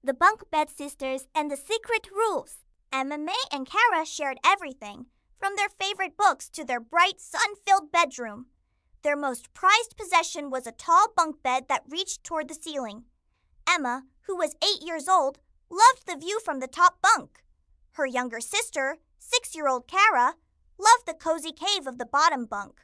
The Bunk Bed Sisters and the Secret Rules. Emma May and Kara shared everything, from their favorite books to their bright, sun-filled bedroom. Their most prized possession was a tall bunk bed that reached toward the ceiling. Emma, who was 8 years old, loved the view from the top bunk. Her younger sister, 6-year-old Kara, loved the cozy cave of the bottom bunk.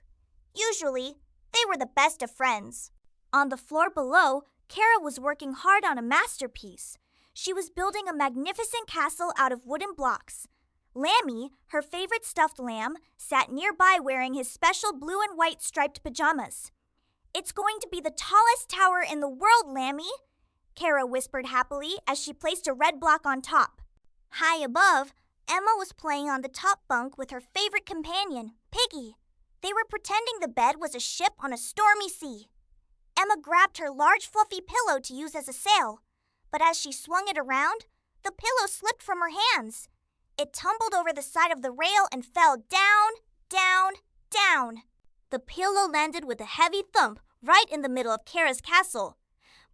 Usually, they were the best of friends. On the floor below, Kara was working hard on a masterpiece. She was building a magnificent castle out of wooden blocks. Lammy, her favorite stuffed lamb, sat nearby wearing his special blue and white striped pajamas. "It's going to be the tallest tower in the world, Lammy," Kara whispered happily as she placed a red block on top. High above, Emma was playing on the top bunk with her favorite companion, Piggy. They were pretending the bed was a ship on a stormy sea. Emma grabbed her large fluffy pillow to use as a sail, but as she swung it around, the pillow slipped from her hands. It tumbled over the side of the rail and fell down, down, down. The pillow landed with a heavy thump right in the middle of Kara's castle.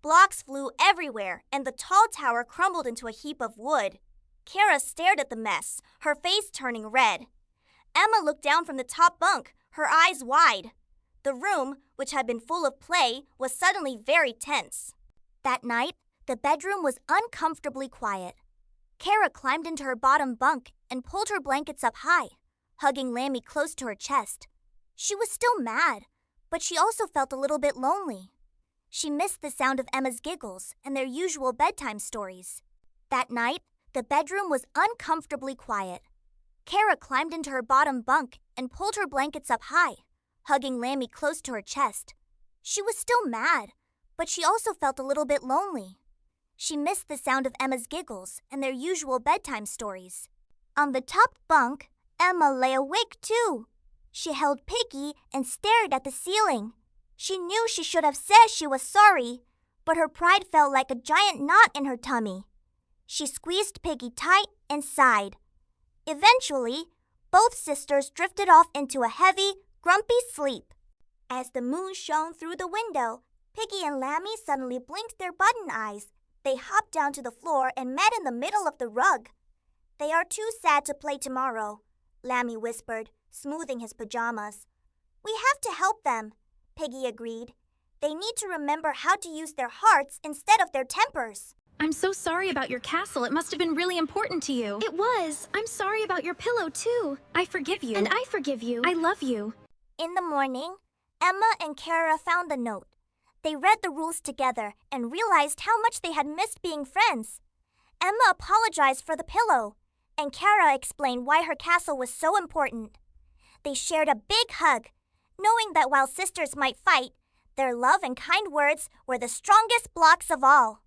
Blocks flew everywhere, and the tall tower crumbled into a heap of wood. Kara stared at the mess, her face turning red. Emma looked down from the top bunk, her eyes wide. The room, which had been full of play, was suddenly very tense. That night, the bedroom was uncomfortably quiet. Kara climbed into her bottom bunk and pulled her blankets up high, hugging Lammy close to her chest. She was still mad, but she also felt a little bit lonely. She missed the sound of Emma's giggles and their usual bedtime stories. That night, the bedroom was uncomfortably quiet. Kara climbed into her bottom bunk and pulled her blankets up high, hugging Lammy close to her chest. She was still mad, but she also felt a little bit lonely. She missed the sound of Emma's giggles and their usual bedtime stories. On the top bunk, Emma lay awake too. She held Piggy and stared at the ceiling. She knew she should have said she was sorry, but her pride felt like a giant knot in her tummy. She squeezed Piggy tight and sighed. Eventually, both sisters drifted off into a heavy, grumpy sleep. As the moon shone through the window, Piggy and Lammy suddenly blinked their button eyes. They hopped down to the floor and met in the middle of the rug. "They are too sad to play tomorrow," Lammy whispered, smoothing his pajamas. "We have to help them," Piggy agreed. "They need to remember how to use their hearts instead of their tempers." I'm so sorry about your castle. It must have been really important to you. It was. I'm sorry about your pillow, too. I forgive you. And I forgive you. I love you. In the morning, Emma and Kara found the note. They read the rules together and realized how much they had missed being friends. Emma apologized for the pillow, and Kara explained why her castle was so important. They shared a big hug, knowing that while sisters might fight, their love and kind words were the strongest blocks of all.